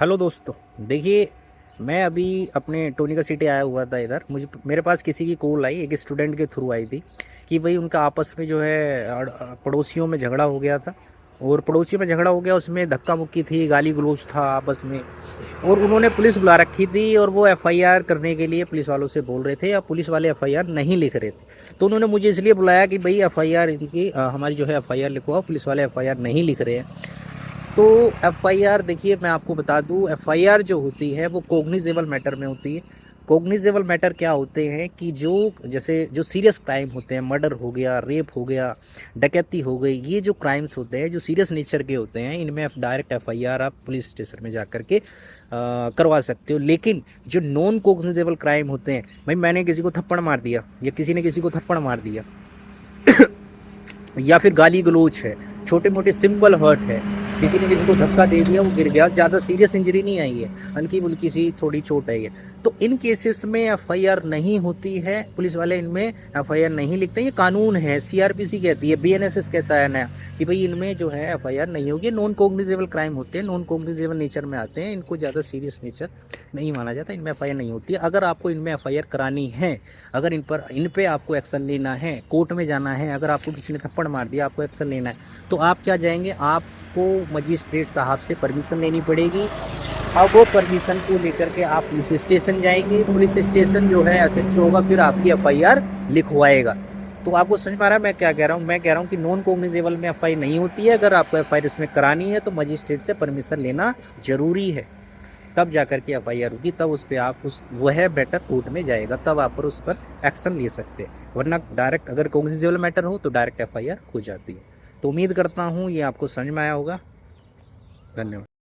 Hello दोस्तों। देखिए, मैं अभी अपने टोनी का सिटी आया हुआ था इधर। मेरे पास किसी की कॉल आई, एक स्टूडेंट के थ्रू आई थी कि भाई उनका आपस में जो है पड़ोसियों में झगड़ा हो गया था। और पड़ोसियों में झगड़ा हो गया, उसमें धक्का मुक्की थी, गाली गलौज था आपस में। और उन्होंने पुलिस बुला रखी थी और वो एफआईआर करने के लिए पुलिस वालों से बोल रहे थे, या पुलिस वाले एफआईआर नहीं लिख रहे थे। तो उन्होंने मुझे इसलिए बुलाया कि भाई एफआईआर इनकी हमारी जो है एफआईआर लिखवाओ, पुलिस वाले एफआईआर नहीं लिख रहे हैं। तो एफआईआर देखिए, मैं आपको बता दूं, एफआईआर जो होती है वो कॉग्निजेबल मैटर में होती है। कॉग्निजेबल मैटर क्या होते हैं कि जो जैसे जो सीरियस क्राइम होते हैं, मर्डर हो गया, रेप हो गया, डकैती हो गई, ये जो क्राइम्स होते हैं जो सीरियस नेचर के होते हैं, इनमें डायरेक्ट एफआईआर आप पुलिस स्टेशन में जा करके करवा सकते हो। लेकिन जो नॉन कॉग्निजेबल क्राइम होते हैं, भाई मैंने किसी को थप्पड़ मार दिया या किसी ने किसी को थप्पड़ मार दिया या फिर गाली गलौज है, छोटे मोटे सिंपल हर्ट है, किसी ने किसी को धक्का दे दिया, वो गिर गया, ज़्यादा सीरियस इंजरी नहीं आई है, हल्की फुल्की सी थोड़ी चोट आई है, तो इन केसेस में एफआईआर नहीं होती है। पुलिस वाले इनमें एफआईआर नहीं लिखते। ये कानून है, सीआरपीसी कहती है, बीएनएसएस कहता है नया कि भाई इनमें जो है एफआईआर नहीं होगी। नॉन कॉग्निजेबल क्राइम होते हैं, नॉन कॉग्निजेबल नेचर में आते हैं, इनको ज़्यादा सीरियस नेचर नहीं माना जाता, इनमें एफआईआर नहीं होती है। अगर आपको इनमें एफआईआर करानी है, अगर इन पे आपको एक्शन लेना है, कोर्ट में जाना है, अगर आपको किसी ने थप्पड़ मार दिया, आपको एक्शन लेना है, तो आप क्या जाएंगे, आपको मजिस्ट्रेट साहब से परमिशन लेनी पड़ेगी। अब वो परमिशन को लेकर के आप पुलिस स्टेशन जाएंगे, पुलिस स्टेशन जो है एसएचओ होगा, फिर आपकी एफआईआर लिखवाएगा। तो आपको समझ में आ रहा है मैं क्या कह रहा हूँ? मैं कह रहा हूँ कि नॉन कॉग्निजेबल में एफआईआर नहीं होती है। अगर आपको एफआईआर इसमें करानी है तो मजिस्ट्रेट से परमिशन लेना जरूरी है, तब जा कर के एफआईआर होगी, तब उस पर आप उस वह बेटर कोर्ट में जाएगा, तब आप पर उस पर एक्शन ले सकते हैं। वरना डायरेक्ट अगर कॉग्निजेबल मैटर हो तो डायरेक्ट एफआईआर हो जाती है। तो उम्मीद करता हूँ ये आपको समझ में आया होगा। धन्यवाद।